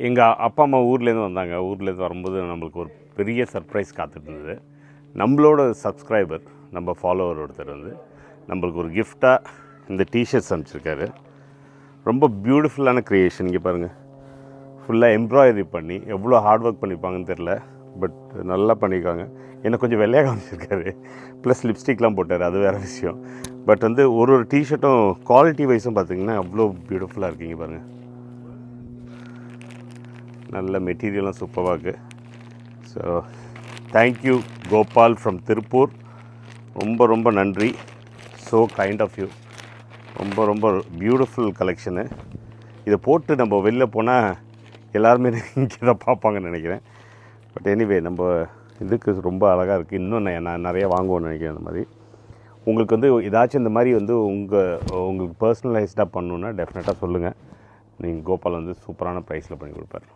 எங்கள் அப்பா அம்மா ஊர்லேருந்து வந்தாங்க. ஊர்லேருந்து வரும்போது நம்மளுக்கு ஒரு பெரிய சர்ப்ரைஸ் காத்துட்டு இருந்தது. நம்மளோட சப்ஸ்கிரைபர், நம்ம ஃபாலோவர் ஒருத்தர் வந்து நம்மளுக்கு ஒரு கிஃப்டாக இந்த டிஷர்ட்ஸ் அனுப்பிச்சிருக்காரு. ரொம்ப பியூட்டிஃபுல்லான க்ரியேஷன். இங்கே பாருங்கள், ஃபுல்லாக எம்ப்ராய்டரி பண்ணி எவ்வளோ ஹார்ட் ஒர்க் பண்ணியிருப்பாங்கன்னு தெரில, பட் நல்லா பண்ணியிருக்காங்க. எனக்கு கொஞ்சம் வெள்ளையாக காமிச்சிருக்காரு, ப்ளஸ் லிப்ஸ்டிக்லாம் போட்டார், அது வேறு விஷயம். பட் வந்து ஒரு டிஷர்ட்டும் குவாலிட்டி வைஸும் பார்த்திங்கன்னா அவ்வளோ பியூட்டிஃபுல்லாக இருக்குங்க. பாருங்கள், நல்ல மெட்டீரியலும் சூப்பராக இருக்குது. So thank you Gopal from Tiruppur. ரொம்ப ரொம்ப நன்றி. So kind of you. ரொம்ப ரொம்ப பியூட்டிஃபுல் கலெக்ஷனு. இதை போட்டு நம்ம வெளில போனால் எல்லாருமே இங்கே தான் பார்ப்பாங்கன்னு நினைக்கிறேன். பட் எனிவே, நம்ம இதுக்கு ரொம்ப அழகாக இருக்குது. இன்னும் நான் நிறைய வாங்குவோன்னு நினைக்கிறேன். அந்த மாதிரி உங்களுக்கு வந்து ஏதாச்சும் இந்த மாதிரி வந்து உங்களுக்கு பர்சனலைஸ்டாக பண்ணணுன்னா டெஃபினட்டாக சொல்லுங்கள். நீங்கள் கோபால் வந்து சூப்பரான ப்ரைஸில் பண்ணி கொடுப்பார்.